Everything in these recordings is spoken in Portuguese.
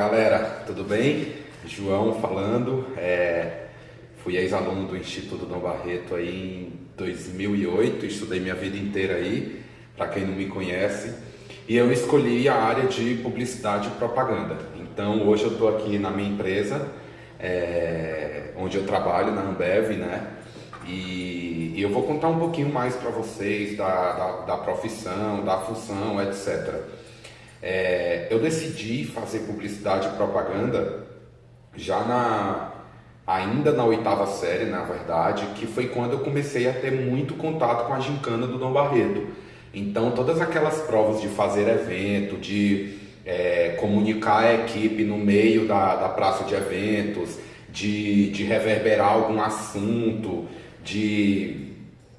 Galera, tudo bem? João falando, fui ex-aluno do Instituto Dom Barreto aí em 2008, estudei minha vida inteira aí, para quem não me conhece, e eu escolhi a área de publicidade e propaganda. Então hoje eu estou aqui na minha empresa, onde eu trabalho, na Ambev, né? E eu vou contar um pouquinho mais para vocês da profissão, da função, etc. Eu decidi fazer publicidade e propaganda ainda na oitava série, na verdade, que foi quando eu comecei a ter muito contato com a gincana do Dom Barreto. Então todas aquelas provas de fazer evento, de comunicar a equipe no meio da praça de eventos, de reverberar algum assunto, de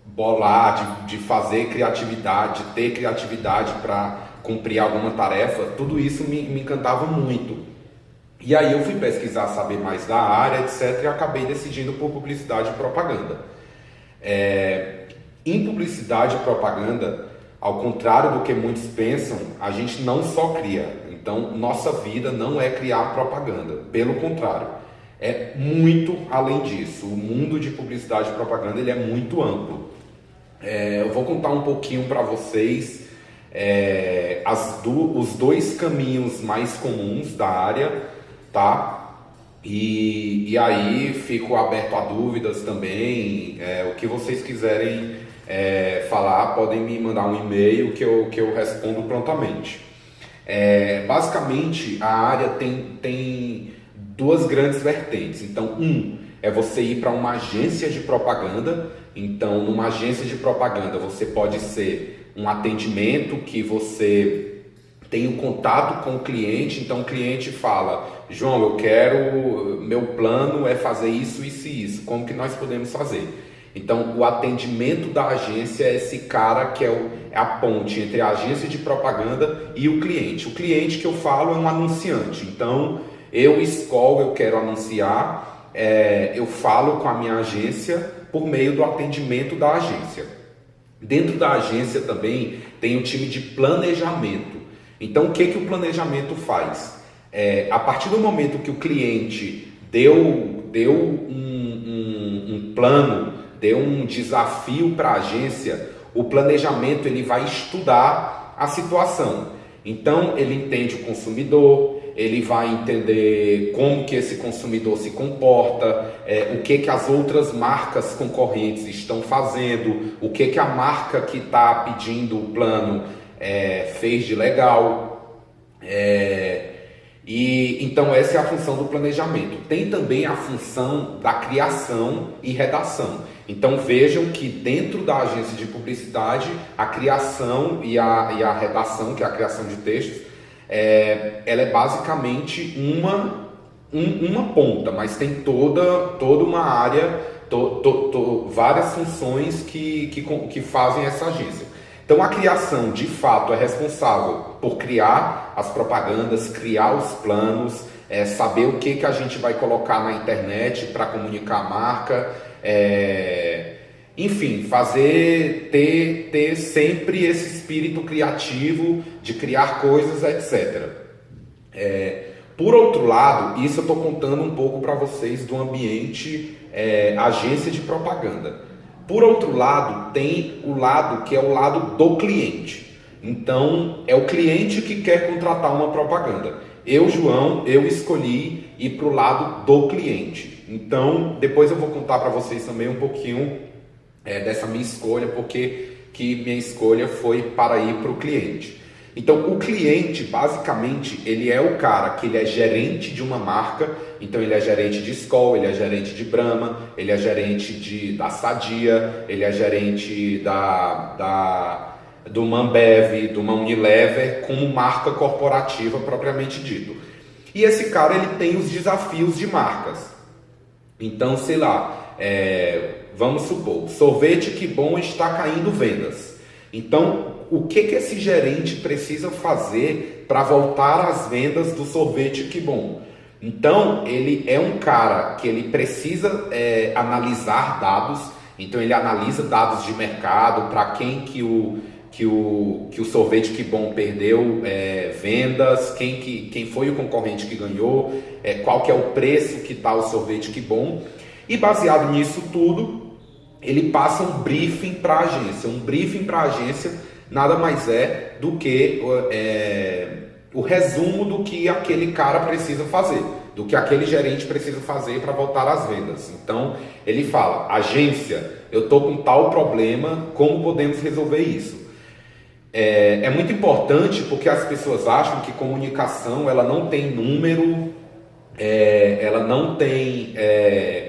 bolar, de fazer criatividade, de ter criatividade para cumprir alguma tarefa, tudo isso me encantava muito. E aí eu fui pesquisar, saber mais da área, etc. E acabei decidindo por publicidade e propaganda. Em publicidade e propaganda, ao contrário do que muitos pensam, a gente não só cria. Então, nossa vida não é criar propaganda. Pelo contrário, é muito além disso. O mundo de publicidade e propaganda ele é muito amplo. Eu vou contar um pouquinho para vocês os dois caminhos mais comuns da área, tá? E aí fico aberto a dúvidas também. O que vocês quiserem falar, podem me mandar um e-mail que eu respondo prontamente. Basicamente, a área tem duas grandes vertentes. Então, é você ir para uma agência de propaganda. Então, numa agência de propaganda, você pode ser um atendimento que você tem um contato com o cliente. Então, o cliente fala: João, meu plano é fazer isso, isso e isso. Como que nós podemos fazer? Então, o atendimento da agência é esse cara que é a ponte entre a agência de propaganda e o cliente. O cliente que eu falo é um anunciante. Então, eu quero anunciar, eu falo com a minha agência por meio do atendimento da agência. Dentro da agência também tem um time de planejamento. Então, o que o planejamento faz? A partir do momento que o cliente deu um plano, deu um desafio para a agência, o planejamento ele vai estudar a situação. Então, ele entende o consumidor, ele vai entender como que esse consumidor se comporta, o que as outras marcas concorrentes estão fazendo, o que a marca que está pedindo o plano fez de legal. Então essa é a função do planejamento. Tem também a função da criação e redação. Então vejam que dentro da agência de publicidade, a criação e a redação, que é a criação de textos, ela é basicamente uma ponta, mas tem toda uma área, várias funções que fazem essa agência. Então a criação de fato é responsável por criar as propagandas, criar os planos, saber o que a gente vai colocar na internet para comunicar a marca, enfim, ter sempre esse espírito criativo de criar coisas, etc. Por outro lado, isso eu estou contando um pouco para vocês do ambiente agência de propaganda. Por outro lado, tem o lado que é o lado do cliente. Então, é o cliente que quer contratar uma propaganda. João, escolhi ir para o lado do cliente. Então, depois eu vou contar para vocês também um pouquinho dessa minha escolha, porque que minha escolha foi para ir para o cliente. Então, o cliente, basicamente, ele é o cara que ele é gerente de uma marca. Então, ele é gerente de Skol, ele é gerente de Brahma, ele é gerente da Sadia, ele é gerente do Ambev, do Unilever, como marca corporativa propriamente dito. E esse cara, ele tem os desafios de marcas. Então, sei lá, vamos supor, sorvete Que Bom está caindo vendas. Então, o que esse gerente precisa fazer para voltar às vendas do sorvete Que Bom? Então, ele é um cara que ele precisa analisar dados. Então, ele analisa dados de mercado, para quem que que o sorvete Que Bom perdeu vendas, quem foi o concorrente que ganhou, qual que é o preço que está o sorvete Que Bom. E baseado nisso tudo, ele passa um briefing para a agência. Um briefing para a agência nada mais é do que o resumo do que aquele cara precisa fazer, do que aquele gerente precisa fazer para voltar às vendas. Então, ele fala: agência, eu estou com tal problema, como podemos resolver isso? É muito importante porque as pessoas acham que comunicação ela não tem número, ela não tem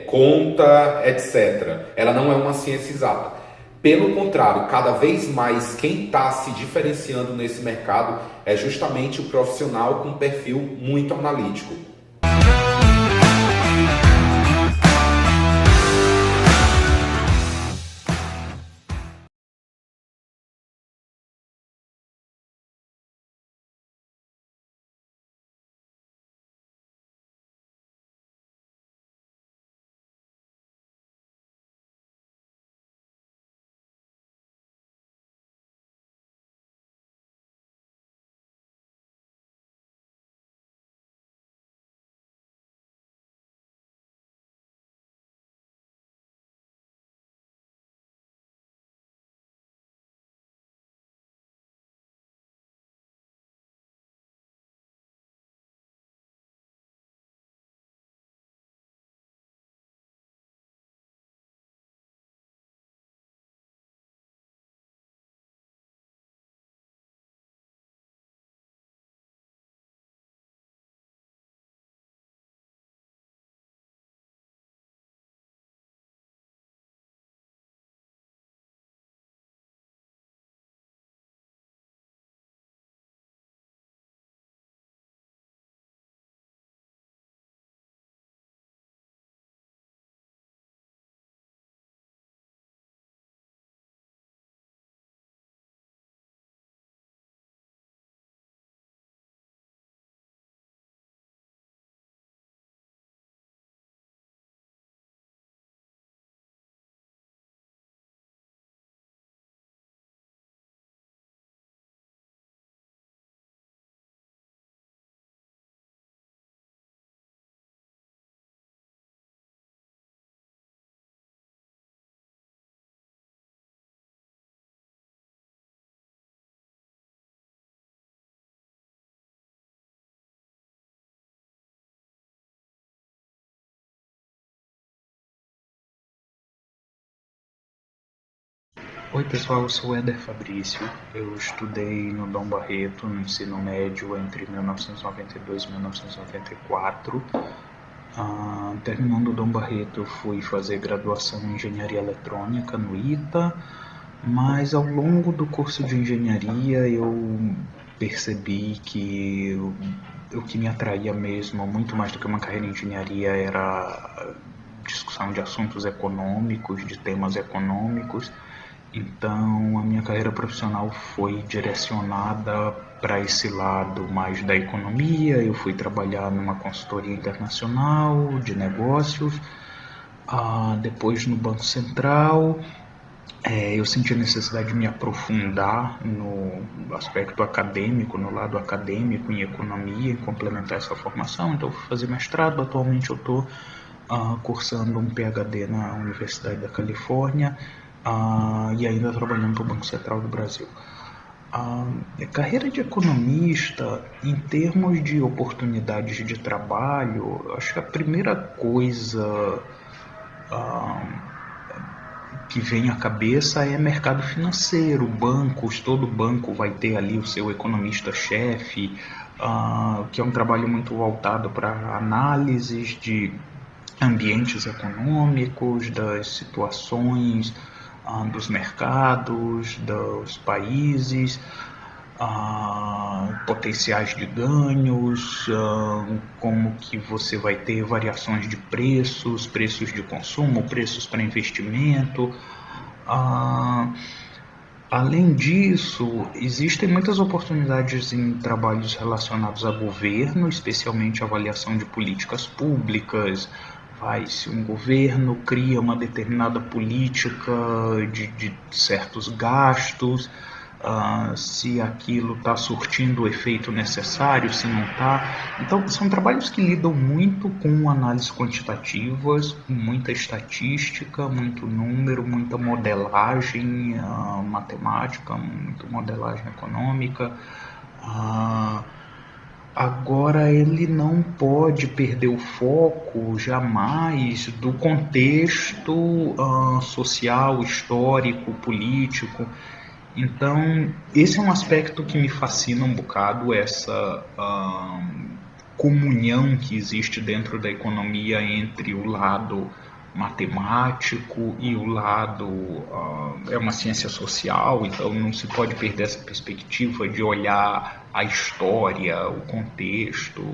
conta, etc. Ela não é uma ciência exata. Pelo contrário, cada vez mais quem está se diferenciando nesse mercado é justamente o profissional com um perfil muito analítico. Oi pessoal, eu sou o Éder Fabrício. Eu estudei no Dom Barreto, no ensino médio, entre 1992 e 1994. Terminando o Dom Barreto, eu fui fazer graduação em Engenharia Eletrônica no ITA, mas ao longo do curso de Engenharia eu percebi que o que me atraía mesmo, muito mais do que uma carreira em Engenharia, era a discussão de assuntos econômicos, de temas econômicos. Então, a minha carreira profissional foi direcionada para esse lado mais da economia. Eu fui trabalhar numa consultoria internacional de negócios, depois no Banco Central. Eu senti a necessidade de me aprofundar no aspecto acadêmico, no lado acadêmico em economia, e complementar essa formação. Então, eu fui fazer mestrado. Atualmente, eu estou cursando um PhD na Universidade da Califórnia. E ainda trabalhando para o Banco Central do Brasil. A carreira de economista, em termos de oportunidades de trabalho, acho que a primeira coisa que vem à cabeça é mercado financeiro, bancos. Todo banco vai ter ali o seu economista-chefe, que é um trabalho muito voltado para análises de ambientes econômicos, das situações dos mercados, dos países, potenciais de ganhos, como que você vai ter variações de preços, preços de consumo, preços para investimento. Além disso, existem muitas oportunidades em trabalhos relacionados a governo, especialmente avaliação de políticas públicas. Se um governo cria uma determinada política de certos gastos, se aquilo está surtindo o efeito necessário, se não está. Então, são trabalhos que lidam muito com análises quantitativas, com muita estatística, muito número, muita modelagem matemática, muita modelagem econômica. Agora, ele não pode perder o foco jamais do contexto social, histórico, político. Então, esse é um aspecto que me fascina um bocado, essa comunhão que existe dentro da economia entre o lado matemático e o lado é uma ciência social, então não se pode perder essa perspectiva de olhar a história, o contexto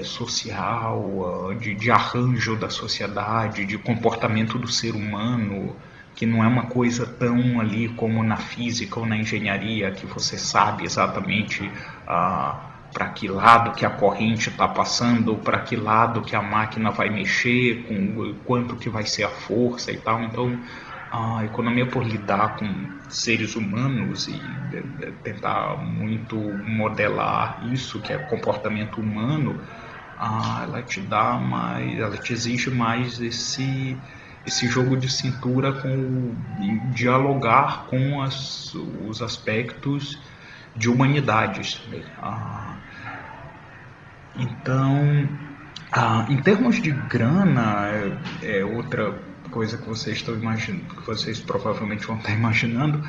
social, de arranjo da sociedade, de comportamento do ser humano, que não é uma coisa tão ali como na física ou na engenharia, que você sabe exatamente para que lado que a corrente está passando, para que lado que a máquina vai mexer, com quanto que vai ser a força e tal. Então, a economia, por lidar com seres humanos e tentar muito modelar isso, que é comportamento humano, ela te exige mais esse jogo de cintura, dialogar com os aspectos de humanidades. Então, em termos de grana, é outra coisa que vocês estão imaginando, que vocês provavelmente vão estar imaginando.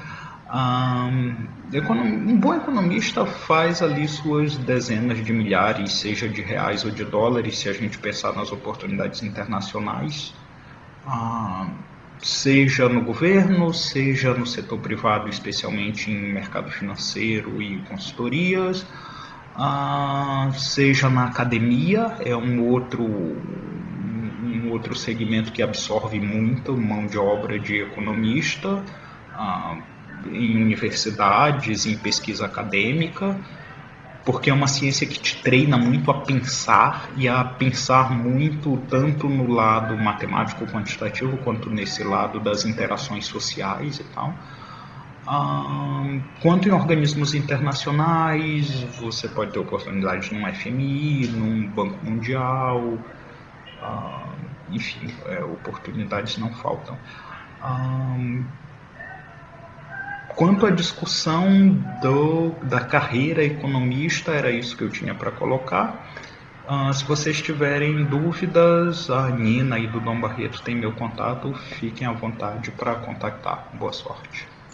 Um bom economista faz ali suas dezenas de milhares, seja de reais ou de dólares, se a gente pensar nas oportunidades internacionais, seja no governo, seja no setor privado, especialmente em mercado financeiro e consultorias, seja na academia, é um outro segmento que absorve muito mão de obra de economista, em universidades, em pesquisa acadêmica, porque é uma ciência que te treina muito a pensar, e a pensar muito tanto no lado matemático quantitativo quanto nesse lado das interações sociais e tal. Quanto em organismos internacionais, você pode ter oportunidade num FMI, num Banco Mundial, enfim, oportunidades não faltam. Quanto à discussão da carreira economista, era isso que eu tinha para colocar. Se vocês tiverem dúvidas, a Nina e do Dom Barreto tem meu contato, fiquem à vontade para contactar. Boa sorte.